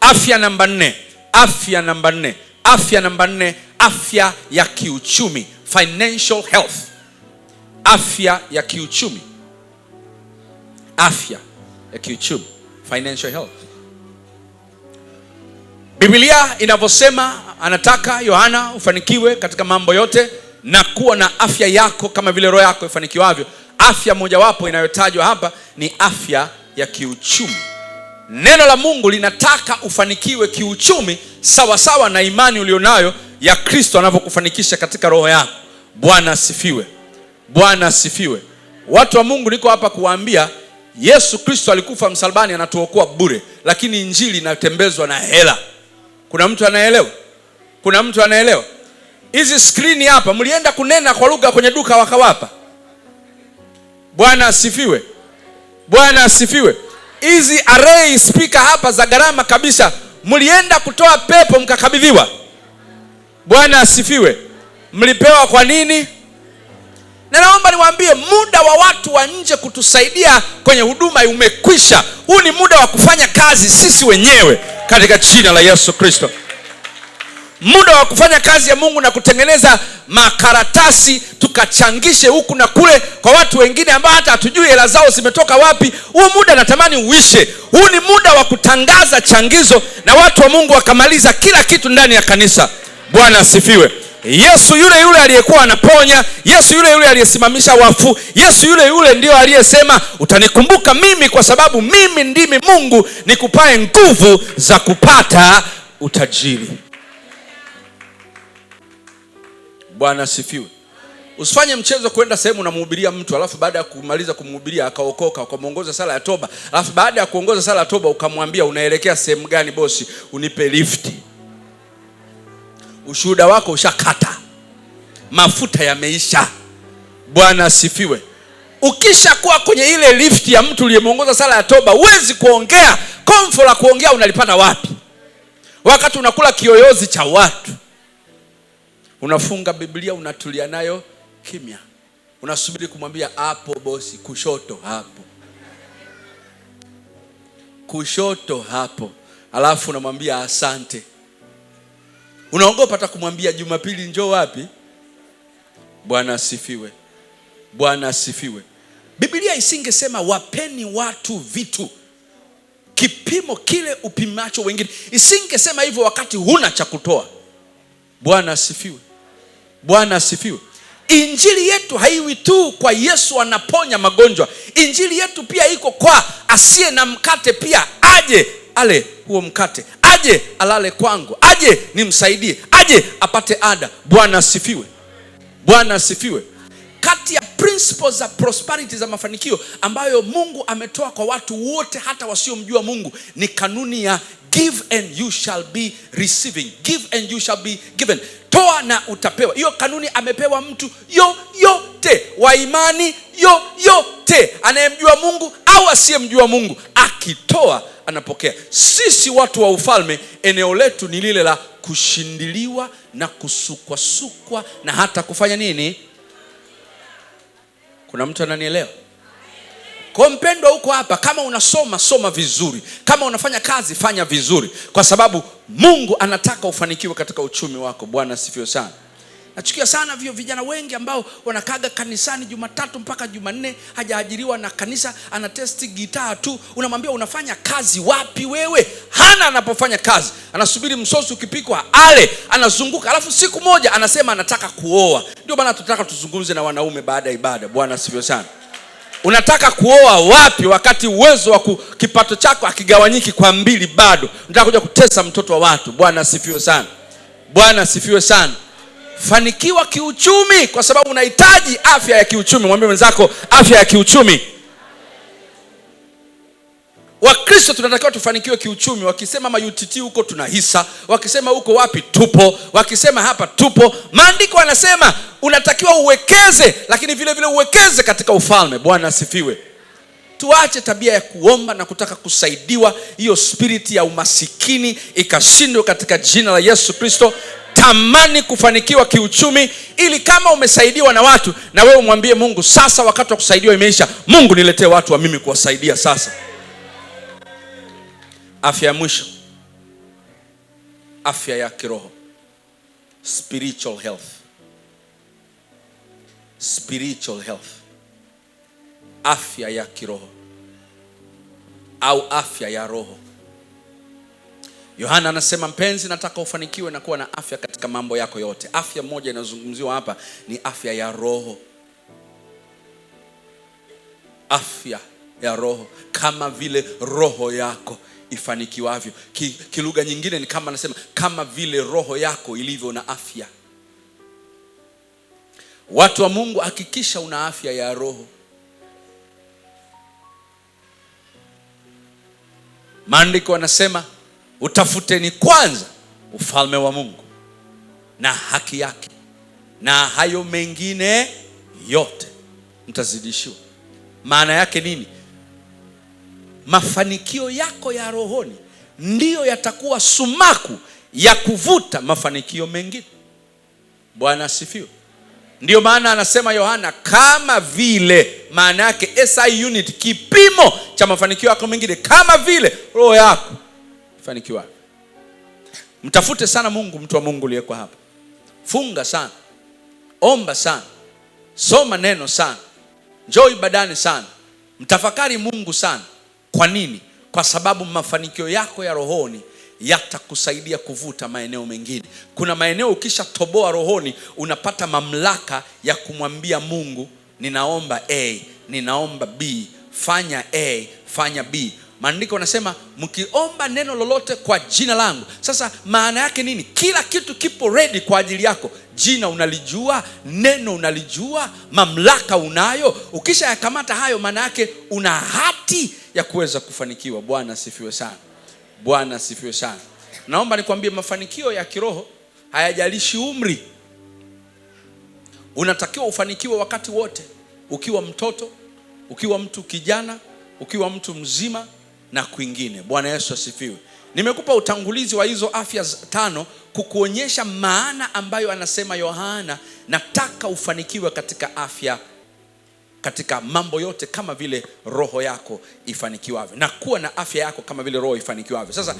Afya namba 4. Afya namba 4. Afya namba 4. Afya ya kiuchumi, financial health. Afya ya kiuchumi. Afya ya kiuchumi, financial health. Biblia inavyosema, anataka Yohana ufanikiwe katika mambo yote na kuwa na afya yako kama vile roho yako ifanikiwavyo. Afya mojawapo inayotajwa hapa ni afya ya kiuchumi. Neno la Mungu linataka ufanikiwe kiuchumi sawa sawa na imani ulionayo ya Kristo anavyokufanikisha katika roho yako. Bwana asifiwe. Bwana asifiwe. Watu wa Mungu, niko hapa kuwaambia Yesu Kristo alikufa msalabani anatuokoa bure, lakini injili inatembezwa na hela. Kuna mtu anaelewa? Kuna mtu anaelewa? Hizi screen hapa mlienda kunena kwa lugha kwenye duka wakawapa. Bwana asifiwe. Bwana asifiwe. Hizi array speaker hapa za gharama kabisa mlienda kutoa pepo mkakabidhiwa. Bwana asifiwe. Mlipewa kwa nini? Na naomba niwaambie, muda wa watu wa nje kutusaidia kwenye huduma umekwisha. Huu ni muda wa kufanya kazi sisi wenyewe katika jina la Yesu Kristo. Muda wa kufanya kazi ya Mungu na kutengeneza makaratasi tukachangishe huku na kule kwa watu wengine ambao hata hatujui hela zao zimetoka wapi. Huo muda natamani uishe. Huu ni muda wa kutangaza changizo na watu wa Mungu wakamaliza kila kitu ndani ya kanisa. Bwana asifiwe. Yesu yule yule aliyekuwa anaponya, Yesu yule yule aliyesimamisha wafu, Yesu yule yule ndio aliyesema utanikumbuka mimi kwa sababu mimi ndimi Mungu nikupae nguvu za kupata utajiri. Bwana asifiwe. Usifanye mchezo kwenda sehemu unamhubiria mtu alafu baada ya kumaliza kumhubiria akaokoka ukamuongoza sala ya toba, alafu baada ya kuongoza sala ya toba ukamwambia unaelekea sehemu gani bosi, unipe lifti. Ushuhuda wako ushakata, mafuta yameisha. Bwana asifiwe. Ukisha kuwa kwenye ile lifti ya mtu uliyemuongoza sala ya toba, huwezi kuongea. Komfo la kuongea unalipata wapi wakati unakula kiyoyozi cha watu? Unafunga Biblia unatulia nayo kimya, unasubiri kumwambia hapo bosi, kushoto hapo, kushoto hapo, alafu unamwambia asante. Unaogopa hata kumwambia Jumapili njoo wapi? Bwana asifiwe. Bwana asifiwe. Biblia isingesema wapeni watu vitu kipimo kile upimacho wengine. Isingesema hivyo wakati huna cha kutoa. Bwana asifiwe. Bwana asifiwe. Injili yetu haiwi tu kwa Yesu anaponya magonjwa. Injili yetu pia iko kwa asiye na mkate pia aje ale huo mkate, aje alale kwangu, aje nimsaidie, aje apate ada. Bwana asifiwe. Bwana asifiwe. Kati ya principles za prosperity za mafanikio ambayo Mungu ametoa kwa watu wote hata wasiomjua Mungu ni kanuni ya give and you shall be receiving. Give and you shall be given. Toa na utapewa. Hiyo kanuni amepewa mtu yote wa imani yote, anayemjua Mungu au asiyemjua Mungu. Akitoa anapokea. Sisi watu wa ufalme, eneo letu ni lile la kushindiliwa na kusukwa na hata kufanya nini? Kuna mtu ananielewa? Kwa mpendwa huko hapa, kama unasoma soma vizuri, kama unafanya kazi fanya vizuri, kwa sababu Mungu anataka ufanikiwe katika uchumi wako. Bwana asifiwe sana. Nachukia sana vijana wengi ambao wanakaga kanisani Jumatatu mpaka Jumanne, hajaajiriwa na kanisa, ana testi gitaa tu. Unamwambia unafanya kazi wapi wewe? Hana anapofanya kazi, anasubiri msosi ukipikwa ale, anazunguka, alafu siku moja anasema anataka kuoa. Ndio maana tunataka tuzungumze na wanaume baada ya ibada. Bwana asifiwe sana. Unataka kuoa wapi wakati uwezo wa kipato chako akigawanyiki kwa 2 bado? Unataka kuja kutesa mtoto wa watu. Bwana asifiwe sana. Bwana asifiwe sana. Fanikiwa kiuchumi kwa sababu unahitaji afya ya kiuchumi. Mwambie mwenzako afya ya kiuchumi. Wakristo tunatakiwa tufanikiwe kiuchumi. Wakisema UTT huko tunahisa, wakisema huko wapi tupo, wakisema hapa tupo. Maandiko yanasema unatakiwa uwekeze, lakini vile vile uwekeze katika ufalme. Bwana asifiwe. Tuache tabia ya kuomba na kutaka kusaidiwa. Hiyo spirit ya umasikini ikashindwe katika jina la Yesu Kristo. Tamani kufanikiwa kiuchumi, ili kama umesaidiwa na watu, na wewe umwambie Mungu, sasa wakati wa kusaidiwa imeisha. Mungu niletee watu wa mimi kuwasaidia sasa. Afya ya mwisho. afya ya kiroho, spiritual health. Spiritual health, afya ya kiroho au afya ya roho. Yohana anasema, mpenzi, nataka ufanikiwe na kuwa na afya katika mambo yako yote. Afya moja inazungumziwa hapa ni afya ya roho. Afya ya roho, kama vile roho yako ifanikiwavyo. Kilugha nyingine ni kama anasema, kama vile roho yako ilivyo na afya. Watu wa Mungu, hakikisha una afya ya roho. Maandiko yanasema, utafuteni kwanza ufalme wa Mungu na haki yake, na hayo mengine yote mtazidishiwa. Maana yake nini? Mafanikio yako ya rohoni ndiyo yatakuwa sumaku ya kuvuta mafanikio mengine. Bwana asifiwe. Ndiyo maana anasema Yohana, kama vile, maana yake SI unit, kipimo cha mafanikio yako mengine, kama vile roho yako ifanikiwa. Mtafute sana Mungu, mtu wa Mungu uliyeko hapa. Funga sana, omba sana, soma neno sana, njoo ibadani sana, mtafakari Mungu sana. Kwa nini? Kwa sababu mafanikio yako ya rohoni yatakusaidia kuvuta maeneo mengine. Kuna maeneo ukisha toboa rohoni, unapata mamlaka ya kumwambia Mungu, ninaomba A, ninaomba B, fanya A, fanya B. Maandiko yanasema, mkiomba neno lolote kwa jina langu. Sasa maana yake nini? Kila kitu kipo ready kwa ajili yako. Jina unalijua, neno unalijua, mamlaka unayo. Ukisha yakamata hayo, maana yake una hati ya kuweza kufanikiwa. Bwana asifiwe sana. Bwana asifiwe sana. Naomba nikwambie, mafanikio ya kiroho hayajalishi umri. Unatakiwa ufanikiwe wakati wote, ukiwa mtoto, ukiwa mtu kijana, ukiwa mtu mzima na kwingine. Bwana Yesu asifiwe. Nimekupa utangulizi wa hizo afya 5 kukuonyesha maana ambayo anasema Yohana, nataka ufanikiwe katika afya, katika mambo yote kama vile roho yako ifanikiwavyo, na kuwa na afya yako kama vile roho ifanikiwavyo. Sasa